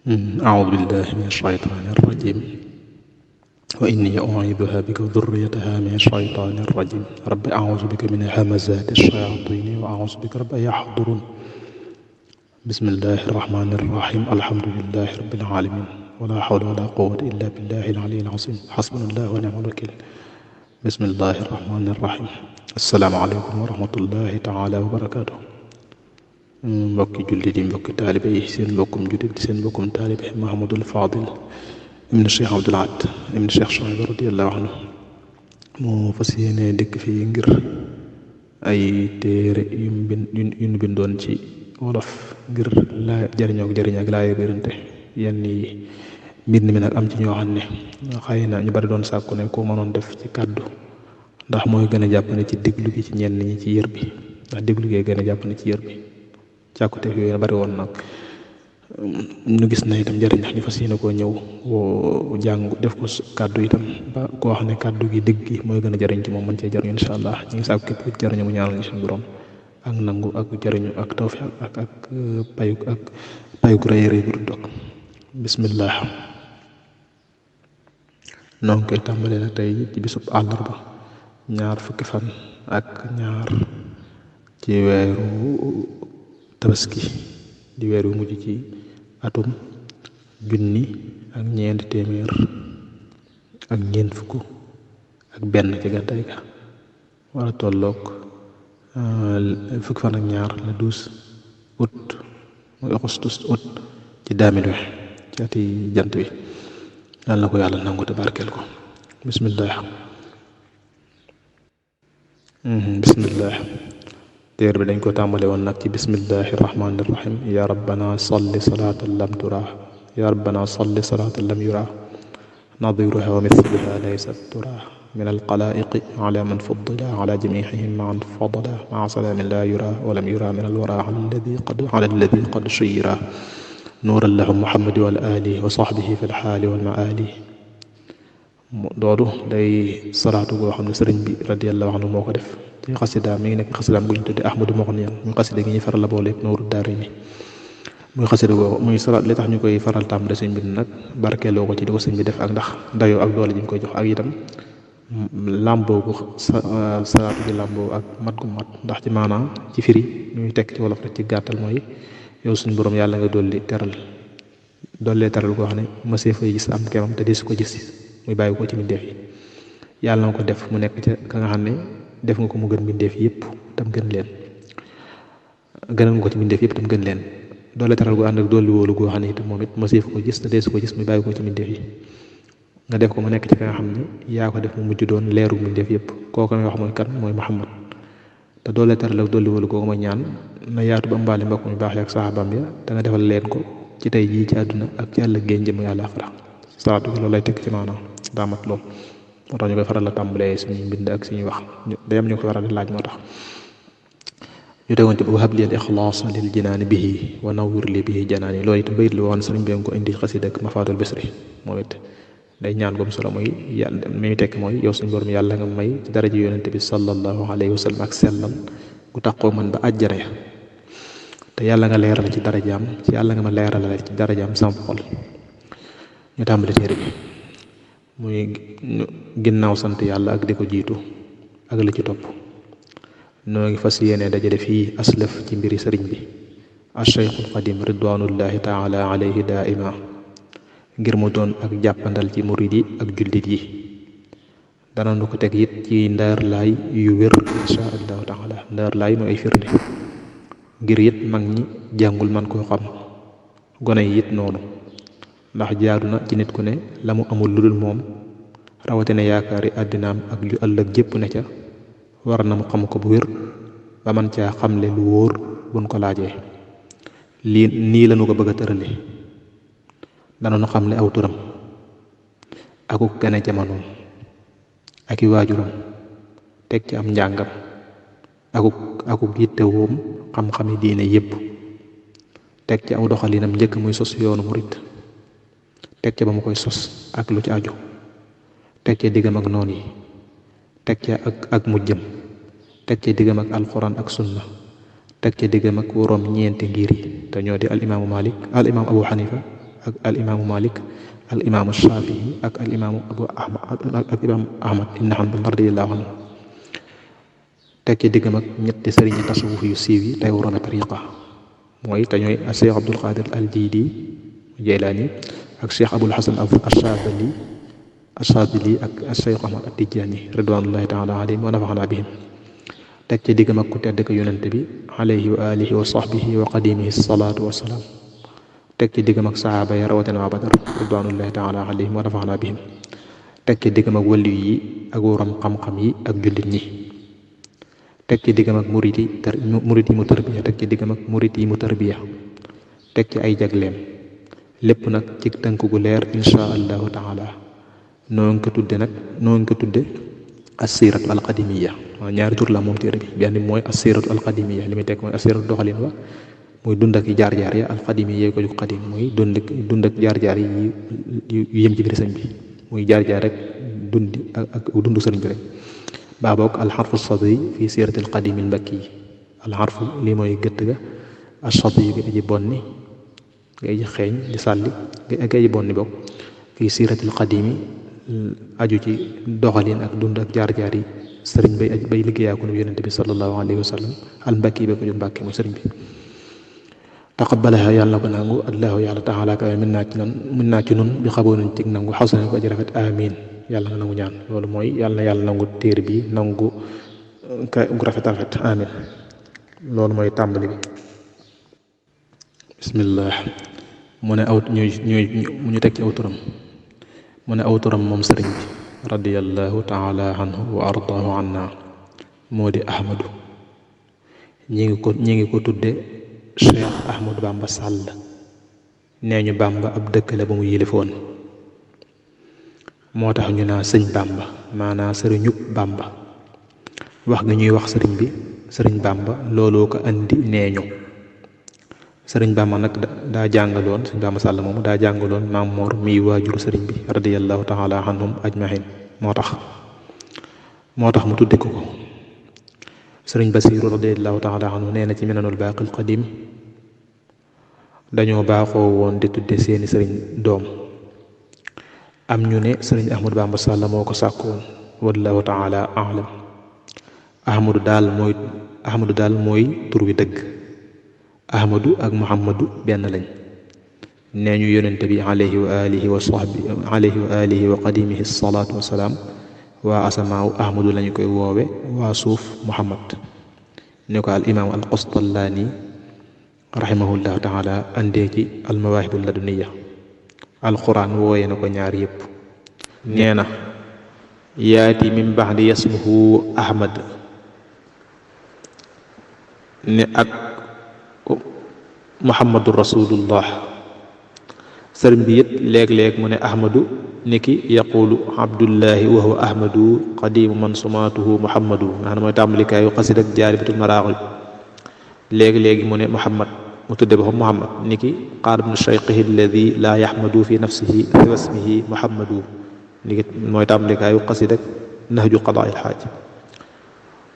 أعوذ بالله من الشيطان الرجيم وإني أعيذها بك وذريتها من الشيطان الرجيم رب أعوذ بك من همزات الشياطين وأعوذ بك رب أن يحضرون بسم الله الرحمن الرحيم الحمد لله رب العالمين ولا حول ولا قوة إلا بالله العلي العظيم حسبنا الله ونعم الوكيل بسم الله الرحمن الرحيم السلام عليكم ورحمة الله تعالى وبركاته mbokki jullit yi mbokki taalibe yi seen mbokkum jullit di seen mbokkum taalibe Mahamadul Fadil ibn Cheikh Abdoul Ahad ibn Cheikh Chouaïb radiyallahu anhu moo fas yéene dëkk fii ngir ay téere yu ñu bindoon ci wolof ngir laa jariñoo ak jariñ ak laay bérante yenn yi mbind mi nag am ci ñoo xam ne xëy na ñu bari doon sàkku ne ko mënoon def ci kàddu ndax mooy gën a jàppane ci déglu gi ci ñenn ñi ci yër bi ndax déglu gee gën a jàppane ci yër bi càkkute yooyu bari woon nag ñu gis na itam njëriñ ñu fas yéene koo ñëw jàng def ko kàddu itam ba koo xam ne kàddu gi dégg gi mooy gën a jëriñ ci moom mën cee jëriñu insha allah ñu ngi sàkku képp ku jëriñu mu ñaanal ñu suñu borom ak nangu ak jëriñu ak tawfiq ak payuk rëy rëy bu dog bismillah noo ngi koy tàmbalee nag tey ci bisub àllarba ñaar fukki fan ak ñaar ci weeru tabaski di weer wu mujj ci atum junni ak ñeenti téeméer ak ñeent fukk ak benn ci gàddaay ga wala tolloog fukki fan ak ñaar le 12 août mooy augustus août ci 2020 ci ati jant bi yàlla na ko yàlla nangu te barkeel ko bismillah téer bi dañ ko tàmbale woon nag ci bismillahi rahmaani rahim ya rabbana salli salaatan lam tura ya rabbana salli salaatan lam yura nadiruha wa mithluha laysat tura min alqalaiqi ala man fuddila ala jamihihim maan fadala maa salaamin la yura wa lam yura min alwara ala alladi qad shuyira nuuran lahu muhammadi wal ali wa sahbihi fi lxaali wal maali loolu day salaatu goo xam ne sëriñ bi radiyallahu anhu moo ko def ci xasida mi ngi nekk xasidaam gu ñu tudde ahmadu moxniyan muy xasida gi ñuy faral la boole nooru daari ni muy xasida goo muy salaat li tax ñu koy faral tàmbale sëñ bi nag barkeeloo ko ci di ko sëñ bi def ak ndax dayoo ak doole ji ñu koy jox ak itam làmboo gu salaatu gi làmboo ak mat gu mat ndax ci maanaam ci firi ñuy tekk ci wolof rek ci gàttal mooy yow suñu borom yàlla nga dollee teral koo xam ne mësee fay gis am kemam te desu ko gis muy bàyyi ko ci mbindeef yi yàlla na ko def mu nekk ca ka nga xam ne def nga ko mu gën mbindeef yëpp tam gën leen gënal nga ko ci mbindeef yëpp tam gën leen doole teral gu ànd ak dolli wóolu goo xam ne itam moom it mësee ko gis te desu ko gis muy bàyyi ko ci mbindeef yi nga def ko mu nekk ci ka nga xam ne yaa ko def mu mujj doon leeru mbindeef yëpp kooku may wax mooy kan mooy Muhammad te doole teral ak dolli wóolu googu ma ñaan na yaatu ba mbaale mbokk mi baax ak saxaabam ya te nga defal leen ko ci tey jii ci àdduna ak ci àll génn jëm yàlla fara salaatu gi loolu lay tekk ci maanaam daa mat lool moo tax ñu koy faral la tàmbalee suñuy mbind ak suñuy wax dayam ñu koy faral di laaj moo tax ñu tegoon ci wahab li al ixlaas lil jinaani bihi wa nawwir li bihi janaani loolu itam bayit lu woon sëriñ bi ko indi xasida ak mafaatul bisri moom it day ñaan gom solo muy yàlla mi ñu tekk mooy yow suñu borom yàlla nga may ci daraja yonente bi sallallahu alayhi wa sallam ak sellal gu taxoo man ba àjjana ya te yàlla nga leeral ci darajaam ci yàlla nga ma leeralale ci darajaam sama xol ñu tàmbali téere bi muy ginnaaw sant yàlla ak di ko jiitu ak li ci topp noo ngi fas yéene dajale fii aslaf ci mbiri sëriñ bi ashaykhul qadim ridwanullahi taala alayhi daaima ngir mu doon ak jàppandal ci murid yi ak jullit yi dana nu ko teg it ci ndaar laay yu wér insha allahu taala ndaar laay mooy ay firnde ngir it mag ñi jàngul man koo xam gone yi it noonu ndax jaadu na ci nit ku ne la mu amul lu dul moom rawatina yaakaari àddinaam ak lu ëllëg jépp ne ca war na mu xam ko bu wér ba man caa xamle lu wóor buñ ko laajee lii nii lañu ko bëgg a tërale dana nu xamle aw turam akuk gane jamonoom ak i waajuram teg ci am njàngam akuk yittewoom xam-xami diine yépp teg ci aw doxalinam njëkk muy sos yoonu murit teg ca ba mu koy sos ak lu ci aju teg ca diggam ak noon yi teg ca ak mujjam teg ca diggam ak alquran ak sunna teg ca diggam ak woroom ñeenti ngir yi te ñoo di al imaamu Malik al imaam Abu Hanifa ak al imaamu Malik, al imaamu Shafii ak al imaamu Abu Ahmad ak imaamu Ahmad ibn Hanbal radiyallahu anhu. tekki diggam ak ñetti sëriñi tasawuf yu siiw yi tey waroon a tariqa mooy te ñooy Cheikh Abdul Qadir al Jeylaani ak Cheikh Abul Hasan Ashadili ak Cheikh Ahmad at-Tijaani ridwanullahi taala alayhim wa nafaxanaa bihim. teg ci diggam ak ku tedd ko yonent bi alayhi wa alihi wa sahbihi wa qadimihi salaatu wa salaam. teg ci diggam ak saxaaba ya rawatina waa Badar ridwanullahi taala alayhim wa nafaxanaa bihim. teg ci diggam ak waliyu yi ak waram xam-xam yi ak jullit ñi. teg ci diggam ak murit yi mu tarbiya teg ci diggam ak murit yi mu tarbiya teg ci ay jagleem lépp nag ci tënk gu leer insha allahu taala. noo ngi ko tudde assiratu alqadimiya. waaw ñaari tur la moom téere bi benn bi mooy assiratu alqadimiya li muy teg mooy assiratu doxalin wa muy dund ak jaar-jaar ya alqadimiya ko ju qadim muy dund ak jaar-jaar yi yu yëm ci biir sëñ bi muy jaar-jaar rek dundu sëriñ bi rek. baa boog alxarfu sadi fi sirati alqadimi albakki yi alxarfu lii mooy gëtt ga asadi yu gi aji bonni nga aji xeeñ di sàlli nga aji bonni boog fi sirati alqadimi aju ci doxalin ak dund ak jaar-jaar yi sëriñ bay liggéeyaa ko nu yonente bi sallallahu alayhi wa sallam albakki ba ko jur mbàkke mu sëriñ bi. taqabbalaha yàlla na ko nangu allahu yàlla taala kawe min naa ci nun bi xaboo nañ cig nangu xaw ko aji rafet amin yàlla nga nangu ñaan loolu mooy yàlla na yàlla nangu téere bi nangu gu rafet amin. loolu mooy tàmbali bi. bismillah mu ne ñu teg ci aw turam mu ne aw turam moom sëriñ bi radiyallahu taala anhu wa ardaahu anna moo di ahmadu ñi ngi ko tudde Cheikh Ahmadou Bamba Sall nee ñu Bamba ab dëkk la ba mu yilifoon moo tax ñu naa sëñ Bamba maanaa sëriñub Bamba wax nga ñuy wax sëriñ Bamba looloo ko andi nee ñu sëriñ Bamba nag daa jàngaloon sëñ Bamba Sall moomu daa jàngaloon Maam Moor miy waajuru sëriñ bi radiyallahu taala anhum ajmahin moo tax mu tudde ko sëriñ Basiiru radiyallahu taala anhu nee na ci Minanul Baaqil Qadiim dañoo baaxoo woon di tudde seeni sëriñ doom am ñu ne sëriñ Ahmadou Bamba Sall moo ko sàkkoon wallahu taala alam. Ahmadou daal mooy tur wi dëgg. Ahmadou ak Muhammadu benn lañ nee ñu yonente bi alayhi wa alihi wa qadimihi salaatu wa salaam waa asamaaw Ahmadou lañu koy woowe waa suuf Muhammad ni ko al imaam al Qastallaani rahimahullahu taala andee ci al mawaahibu laduniya. alquran wooye na ko ñaar yépp nee na yaati min baxdi yasmuhu ahmad ne ak muhammadu rasulullah. sëriñ bi it léeg-léeg mu ne ahmadu niki yaqulu abdullahi wa huwa ahmadu qadimu man sumaatuhu muhammadu nga xam ne mooy tàmbalikaayu xasid ak jaaribatul maraaxib. léegi-léegi mu ne muhammad mu tudde ba muhammad niki qaal ibnu shaykhihi alladi laa yaxmadu fi nafsihi siwa ismihi muhammadu niki mooy tàmbalikaayu xasid ak nahju qadaa'il xaaj.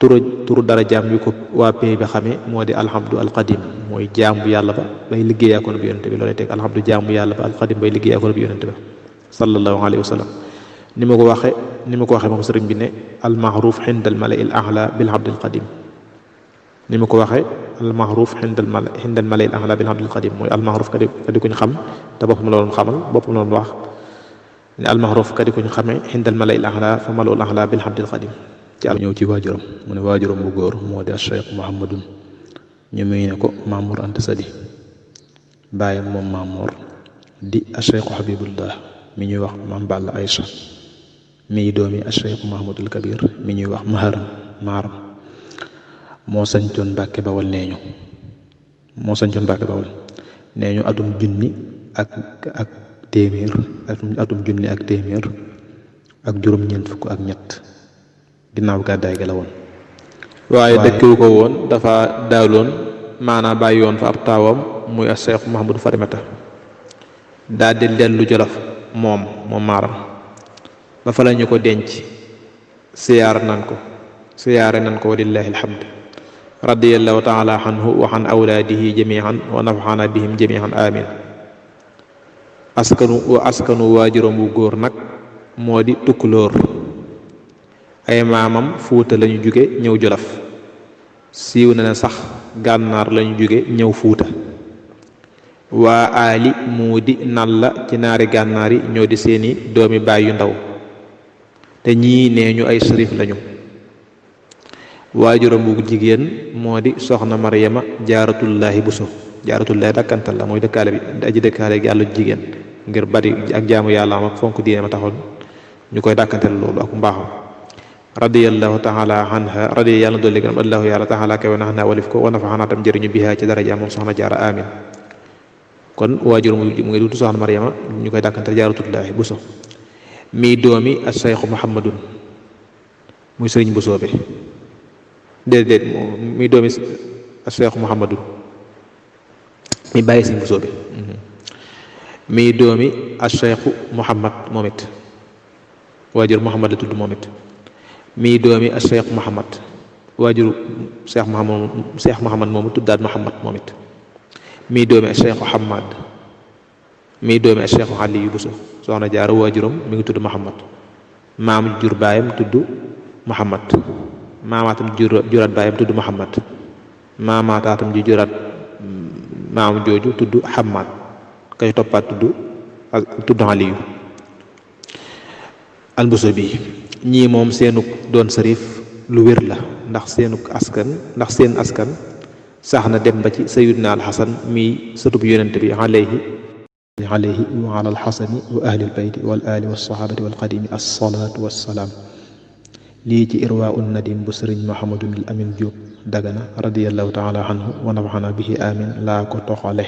turu dara jaam yu ko waa pay bi xamee moo di alhamdu alqadim mooy jaamu yàlla ba bay liggéeyaa ko bi yonente bi loolay teg alhamdu jaamu yàlla ba alqadim bay liggéeyaa ko bi yonente ba sallallahu alayhi wa sallam. ni ma ko waxee moom sëriñ bi ne almahruf xinda almalai al ahla bil abdil qadim ni ma ko waxee almahruf xinda almalai al ahla bil abdil qadim mooy almahruf ka di kuñ xam te boppam la doon xamal boppam la doon wax ne almahruf ka di kuñ xamee xinda almalai al ahla fa malul ahla bil abdil qadim. ci ñëw ci waajuram mu ne waajuram bu góor moo di Cheikh Muhammadun ñu muy ne ko Mamour Anta Sali bàyyam moom Mamour di Cheikh Habibullah mi ñuy wax Maam Balla Aïcha mi doomi Cheikh Muhammadul Kabir mi ñuy wax maaram moo sañcoon Mbàkke Bawal nee ñu atum junni ak téeméer ak juróom-ñeent fukk ak ñett ginnaaw gàddaay ga la woon waaye dëkkiwu ko woon dafa daaloon maanaam bàyyi woon fa ab taawam muy a Cheikh Mahamadou Farimata daa di dellu Jolof moom maaram ba fa la ñu ko denc siyaare nan ko walillahi alhamd radiyallahu taala anhu wa an awlaadihi jamian wa nafaxana bihim jamian amin. askanu waajuram wu góor nag moo di tukkulóor. ay maamam fuuta lañu jóge ñëw jolof. siiw na ne sax gànnaar lañu jóge ñëw fuuta. waa aali mu di nalla ci naari gànnaar yi ñoo di seeni doomi baay yu ndaw te ñii nee ñu ay sërif lañu. waajuram bu jigéen moo di soxna Maryama jaaratullaahi buso. jaaratullaahi dakkantal la mooy dëkkaale bi aji dëkkaale gi yàlla jigéen ngir bari ak jaamu yàlla am ak fonk diine ma taxoon ñu koy dàkkantal loolu ak mbaaxam. radiyallahu taala anha radiya yàlla na dolli gërëm allahu yàlla taala kawe na xanaa walif ko wa nafaxanaa tam jëriñu bihaa ci daraja moom soxna jaara amin. kon waajur mu ngi dutu soxna Maryama ñu koy dàkkantal jaaratullaahi buso mii doomi a cheikhu muhammadun muy sëriñ Buso bi déedéet mii doomi a cheikhu muhammadun mi bàyyi sëriñ Buso bi mii doomi a cheikhu muhammad moom it waajur muhammad la tudd moom it mii doomi a cheikh muhammad waajur cheikh muhammad moomu tuddaat muhammad moom it mii doomi a cheikhu hamad mii doomi a cheikhu aliyu Buso soxna jaara waajuram mi ngi tudd muhammad maam jur baayam tudd muhammad maamaatam juraat baayam tudd muhammad maamaataatam ji juraat maam jooju tudd hamad kay toppaat tudd aliyu al Buso bi ñii moom seenuk doon sërif lu wér la ndax seen askan sax na dem ba ci sayyidina al xasan mi sëtub yonent bi alayhi wa ala alxasani wa ahli albayti wal ali walsahabati walqadimi alsalatu wassalaam. lii ci irwa un nadim bu sëriñ Muhammadul Amin Jóob Dagana radiyallahu taala anhu wa nafaxana bihi amin laa ko toxale.